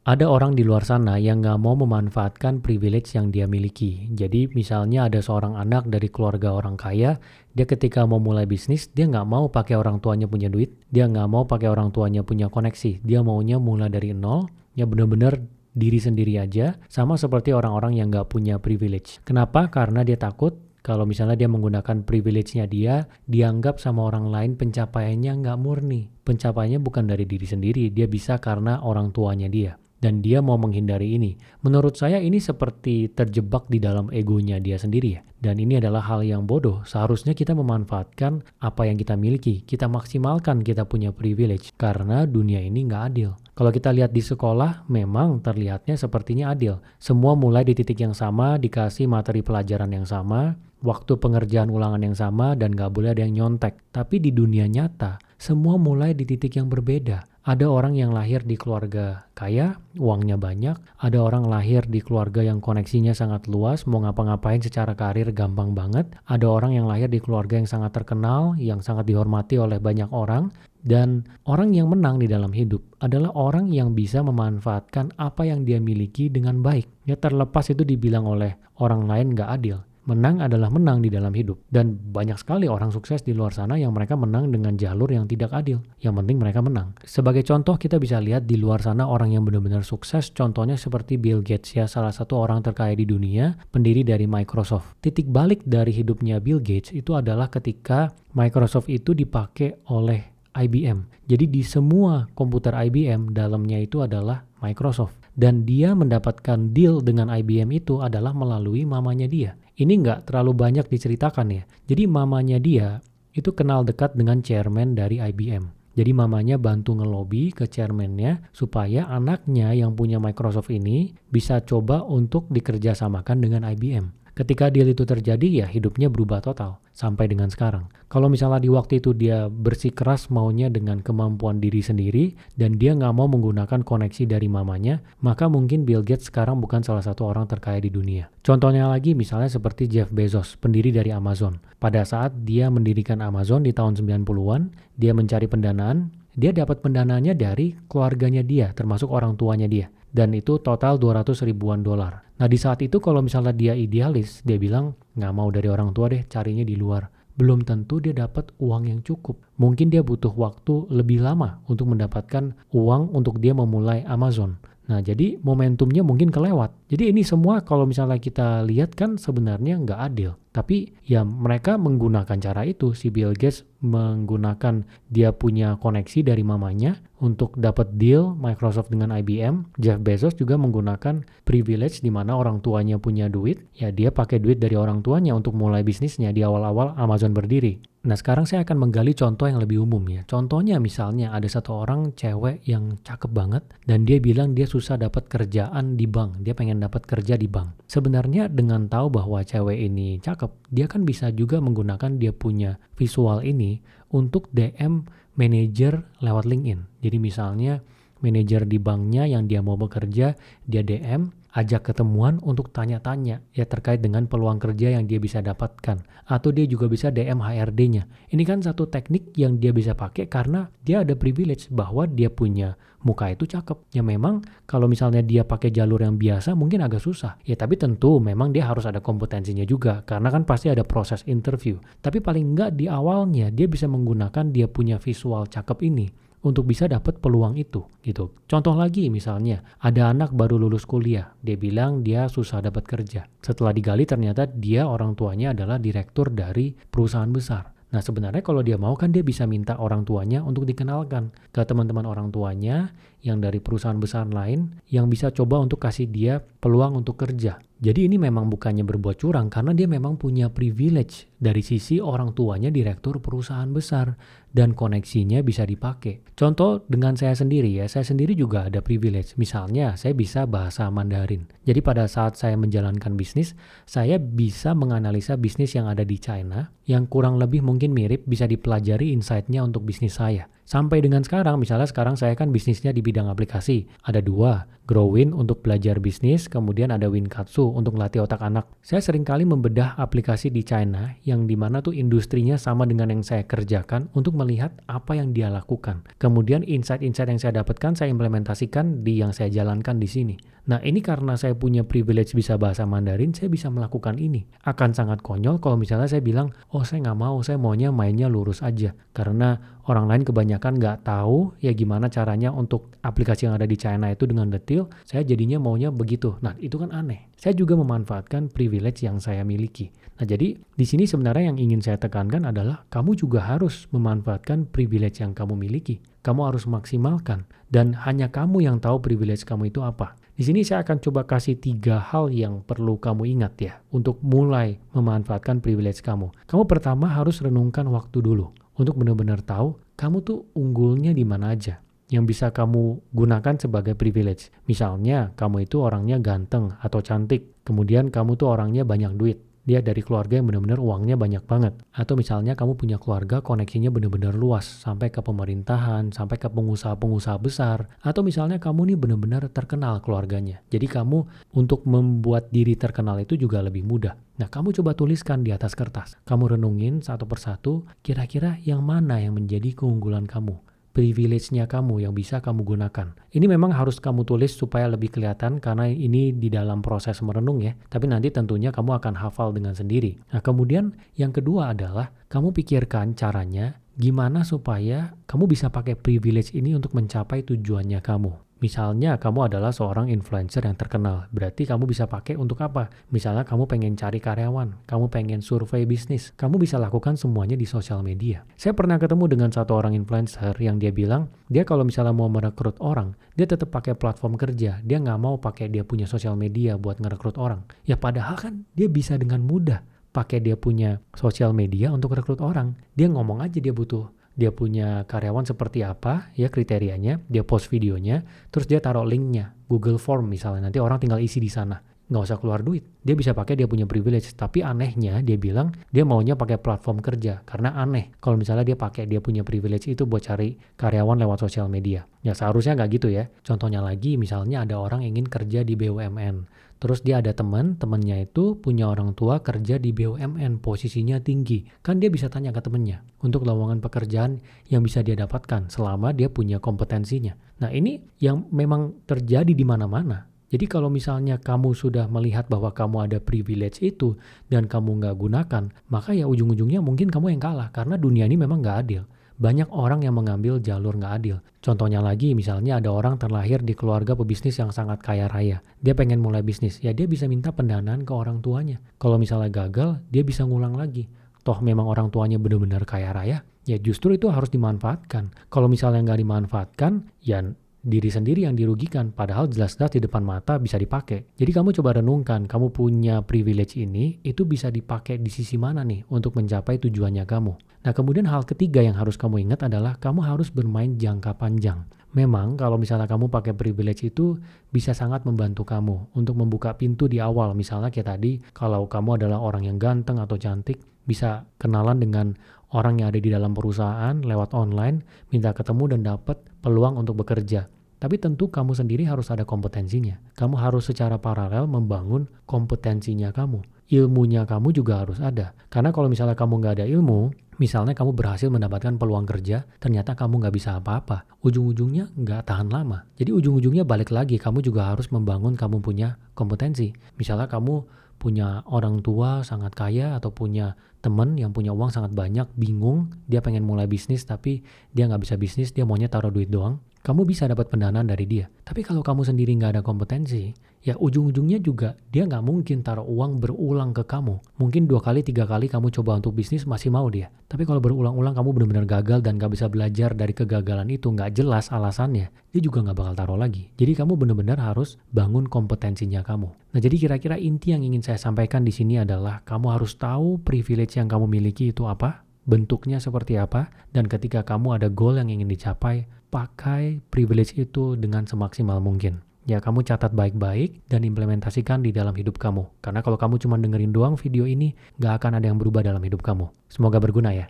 Ada orang di luar sana yang nggak mau memanfaatkan privilege yang dia miliki. Jadi misalnya ada seorang anak dari keluarga orang kaya, dia ketika mau mulai bisnis, dia nggak mau pakai orang tuanya punya duit, dia nggak mau pakai orang tuanya punya koneksi, dia maunya mulai dari nol, ya benar-benar diri sendiri aja, sama seperti orang-orang yang nggak punya privilege. Kenapa? Karena dia takut kalau misalnya dia menggunakan privilege-nya dia, dianggap sama orang lain pencapaiannya nggak murni. Pencapaiannya bukan dari diri sendiri, dia bisa karena orang tuanya dia. Dan dia mau menghindari ini. Menurut saya ini seperti terjebak di dalam egonya dia sendiri ya. Dan ini adalah hal yang bodoh. Seharusnya kita memanfaatkan apa yang kita miliki. Kita maksimalkan kita punya privilege. Karena dunia ini nggak adil. Kalau kita lihat di sekolah, memang terlihatnya sepertinya adil. Semua mulai di titik yang sama, dikasih materi pelajaran yang sama, waktu pengerjaan ulangan yang sama, dan nggak boleh ada yang nyontek. Tapi di dunia nyata, semua mulai di titik yang berbeda. Ada orang yang lahir di keluarga kaya, uangnya banyak. Ada orang lahir di keluarga yang koneksinya sangat luas, mau ngapa-ngapain secara karir gampang banget. Ada orang yang lahir di keluarga yang sangat terkenal, yang sangat dihormati oleh banyak orang. Dan orang yang menang di dalam hidup adalah orang yang bisa memanfaatkan apa yang dia miliki dengan baik. Ya terlepas itu dibilang oleh orang lain nggak adil. Menang adalah menang di dalam hidup. Dan banyak sekali orang sukses di luar sana yang mereka menang dengan jalur yang tidak adil. Yang penting mereka menang. Sebagai contoh kita bisa lihat di luar sana orang yang benar-benar sukses. Contohnya seperti Bill Gates ya, salah satu orang terkaya di dunia, pendiri dari Microsoft. Titik balik dari hidupnya Bill Gates itu adalah ketika Microsoft itu dipakai oleh IBM. Jadi di semua komputer IBM dalamnya itu adalah Microsoft. Dan dia mendapatkan deal dengan IBM itu adalah melalui mamanya dia. Ini nggak terlalu banyak diceritakan ya. Jadi mamanya dia itu kenal dekat dengan chairman dari IBM. Jadi mamanya bantu ngelobi ke chairman-nya supaya anaknya yang punya Microsoft ini bisa coba untuk dikerjasamakan dengan IBM. Ketika deal itu terjadi ya hidupnya berubah total sampai dengan sekarang. Kalau misalnya di waktu itu dia bersikeras maunya dengan kemampuan diri sendiri dan dia nggak mau menggunakan koneksi dari mamanya, maka mungkin Bill Gates sekarang bukan salah satu orang terkaya di dunia. Contohnya lagi misalnya seperti Jeff Bezos, pendiri dari Amazon. Pada saat dia mendirikan Amazon di tahun 90-an, dia mencari pendanaan, dia dapat pendanaannya dari keluarganya dia, termasuk orang tuanya dia. Dan itu total 200 ribuan dolar. Nah di saat itu kalau misalnya dia idealis, dia bilang nggak mau dari orang tua deh, carinya di luar. Belum tentu dia dapat uang yang cukup. Mungkin dia butuh waktu lebih lama untuk mendapatkan uang untuk dia memulai Amazon. Nah jadi momentumnya mungkin kelewat. Jadi ini semua kalau misalnya kita lihat kan sebenarnya nggak adil. Tapi ya mereka menggunakan cara itu. Si Bill Gates menggunakan dia punya koneksi dari mamanya untuk dapat deal Microsoft dengan IBM. Jeff Bezos juga menggunakan privilege di mana orang tuanya punya duit. Ya dia pakai duit dari orang tuanya untuk mulai bisnisnya di awal-awal Amazon berdiri. Nah sekarang saya akan menggali contoh yang lebih umum ya. Contohnya misalnya ada satu orang cewek yang cakep banget dan dia bilang dia susah dapat kerjaan di bank. Dia pengen dapat kerja di bank. Sebenarnya dengan tahu bahwa cewek ini cakep, dia kan bisa juga menggunakan dia punya visual ini untuk DM manajer lewat LinkedIn. Jadi misalnya manajer di banknya yang dia mau bekerja, dia DM, ajak ketemuan untuk tanya-tanya ya terkait dengan peluang kerja yang dia bisa dapatkan. Atau dia juga bisa DM HRD-nya. Ini kan satu teknik yang dia bisa pakai karena dia ada privilege bahwa dia punya muka itu cakep. Ya memang kalau misalnya dia pakai jalur yang biasa mungkin agak susah. Ya tapi tentu memang dia harus ada kompetensinya juga karena kan pasti ada proses interview. Tapi paling enggak di awalnya dia bisa menggunakan dia punya visual cakep ini untuk bisa dapat peluang itu gitu. Contoh lagi misalnya ada anak baru lulus kuliah, dia bilang dia susah dapat kerja. Setelah digali ternyata dia orang tuanya adalah direktur dari perusahaan besar. Nah sebenarnya kalau dia mau kan dia bisa minta orang tuanya untuk dikenalkan ke teman-teman orang tuanya yang dari perusahaan besar lain yang bisa coba untuk kasih dia peluang untuk kerja. Jadi ini memang bukannya berbuat curang karena dia memang punya privilege dari sisi orang tuanya direktur perusahaan besar dan koneksinya bisa dipakai. Contoh dengan saya sendiri ya, saya sendiri juga ada privilege. Misalnya saya bisa bahasa Mandarin. Jadi pada saat saya menjalankan bisnis, saya bisa menganalisa bisnis yang ada di China yang kurang lebih mungkin mirip bisa dipelajari insight-nya untuk bisnis saya. Sampai dengan sekarang, misalnya sekarang saya kan bisnisnya di bidang aplikasi. Ada dua. Growin untuk belajar bisnis, kemudian ada Winkatsu untuk latih otak anak. Saya seringkali membedah aplikasi di China yang dimana tuh industrinya sama dengan yang saya kerjakan untuk melihat apa yang dia lakukan. Kemudian insight-insight yang saya dapatkan saya implementasikan di yang saya jalankan di sini. Nah ini karena saya punya privilege bisa bahasa Mandarin, saya bisa melakukan ini. Akan sangat konyol kalau misalnya saya bilang, oh saya nggak mau, saya maunya mainnya lurus aja. Karena orang lain kebanyakan nggak tahu ya gimana caranya untuk aplikasi yang ada di China itu dengan detail, saya jadinya maunya begitu. Nah itu kan aneh. Saya juga memanfaatkan privilege yang saya miliki. Nah jadi di sini sebenarnya yang ingin saya tekankan adalah kamu juga harus memanfaatkan privilege yang kamu miliki. Kamu harus maksimalkan dan hanya kamu yang tahu privilege kamu itu apa. Di sini saya akan coba kasih 3 hal yang perlu kamu ingat ya untuk mulai memanfaatkan privilege kamu. Kamu pertama harus renungkan waktu dulu untuk benar-benar tahu kamu tuh unggulnya di mana aja yang bisa kamu gunakan sebagai privilege. Misalnya kamu itu orangnya ganteng atau cantik, kemudian kamu tuh orangnya banyak duit. Dia dari keluarga yang benar-benar uangnya banyak banget. Atau misalnya kamu punya keluarga koneksinya benar-benar luas, sampai ke pemerintahan, sampai ke pengusaha-pengusaha besar. Atau misalnya kamu nih benar-benar terkenal keluarganya. Jadi kamu untuk membuat diri terkenal itu juga lebih mudah. Nah, kamu coba tuliskan di atas kertas. Kamu renungin satu persatu, kira-kira yang mana yang menjadi keunggulan kamu. Privilege-nya kamu yang bisa kamu gunakan. Ini memang harus kamu tulis supaya lebih kelihatan karena ini di dalam proses merenung ya. Tapi nanti tentunya kamu akan hafal dengan sendiri. Nah kemudian yang kedua adalah kamu pikirkan caranya gimana supaya kamu bisa pakai privilege ini untuk mencapai tujuannya kamu. Misalnya kamu adalah seorang influencer yang terkenal, berarti kamu bisa pakai untuk apa? Misalnya kamu pengen cari karyawan, kamu pengen survei bisnis, kamu bisa lakukan semuanya di sosial media. Saya pernah ketemu dengan satu orang influencer yang dia bilang, dia kalau misalnya mau merekrut orang, dia tetap pakai platform kerja, dia nggak mau pakai dia punya sosial media buat ngerekrut orang. Ya padahal kan dia bisa dengan mudah pakai dia punya sosial media untuk rekrut orang. Dia ngomong aja dia punya karyawan seperti apa, ya kriterianya, dia post videonya, terus dia taruh linknya, Google Form misalnya, nanti orang tinggal isi di sana. Nggak usah keluar duit. Dia bisa pakai dia punya privilege, tapi anehnya dia bilang dia maunya pakai platform kerja, karena aneh kalau misalnya dia pakai dia punya privilege itu buat cari karyawan lewat sosial media. Ya seharusnya nggak gitu ya. Contohnya lagi, misalnya ada orang ingin kerja di BUMN, terus dia ada temennya itu punya orang tua kerja di BUMN, posisinya tinggi. Kan dia bisa tanya ke temennya untuk lowongan pekerjaan yang bisa dia dapatkan selama dia punya kompetensinya. Nah ini yang memang terjadi di mana-mana. Jadi kalau misalnya kamu sudah melihat bahwa kamu ada privilege itu dan kamu nggak gunakan, maka ya ujung-ujungnya mungkin kamu yang kalah karena dunia ini memang nggak adil. Banyak orang yang mengambil jalur nggak adil. Contohnya lagi, misalnya ada orang terlahir di keluarga pebisnis yang sangat kaya raya. Dia pengen mulai bisnis, ya dia bisa minta pendanaan ke orang tuanya. Kalau misalnya gagal, dia bisa ngulang lagi. Toh memang orang tuanya benar-benar kaya raya, ya justru itu harus dimanfaatkan. Kalau misalnya nggak dimanfaatkan, ya diri sendiri yang dirugikan, padahal jelas-jelas di depan mata bisa dipakai. Jadi kamu coba renungkan, kamu punya privilege ini, itu bisa dipakai di sisi mana nih untuk mencapai tujuannya kamu. Nah kemudian hal ketiga yang harus kamu ingat adalah kamu harus bermain jangka panjang. Memang kalau misalnya kamu pakai privilege itu bisa sangat membantu kamu untuk membuka pintu di awal. Misalnya kayak tadi, kalau kamu adalah orang yang ganteng atau cantik, bisa kenalan dengan orang yang ada di dalam perusahaan lewat online, minta ketemu dan dapat peluang untuk bekerja. Tapi tentu kamu sendiri harus ada kompetensinya. Kamu harus secara paralel membangun kompetensinya kamu. Ilmunya kamu juga harus ada. Karena kalau misalnya kamu nggak ada ilmu, misalnya kamu berhasil mendapatkan peluang kerja, ternyata kamu nggak bisa apa-apa. Ujung-ujungnya nggak tahan lama. Jadi ujung-ujungnya balik lagi, kamu juga harus membangun kamu punya kompetensi. Misalnya kamu punya orang tua sangat kaya atau punya teman yang punya uang sangat banyak, bingung, dia pengen mulai bisnis tapi dia nggak bisa bisnis, dia maunya taruh duit doang. Kamu bisa dapat pendanaan dari dia. Tapi kalau kamu sendiri nggak ada kompetensi, ya ujung-ujungnya juga dia nggak mungkin taruh uang berulang ke kamu. Mungkin 2 kali, 3 kali kamu coba untuk bisnis masih mau dia. Tapi kalau berulang-ulang kamu benar-benar gagal dan nggak bisa belajar dari kegagalan itu, nggak jelas alasannya, dia juga nggak bakal taruh lagi. Jadi kamu benar-benar harus bangun kompetensinya kamu. Nah jadi kira-kira inti yang ingin saya sampaikan di sini adalah kamu harus tahu privilege yang kamu miliki itu apa, bentuknya seperti apa, dan ketika kamu ada goal yang ingin dicapai, pakai privilege itu dengan semaksimal mungkin. Ya kamu catat baik-baik dan implementasikan di dalam hidup kamu. Karena kalau kamu cuma dengerin doang video ini, gak akan ada yang berubah dalam hidup kamu. Semoga berguna ya.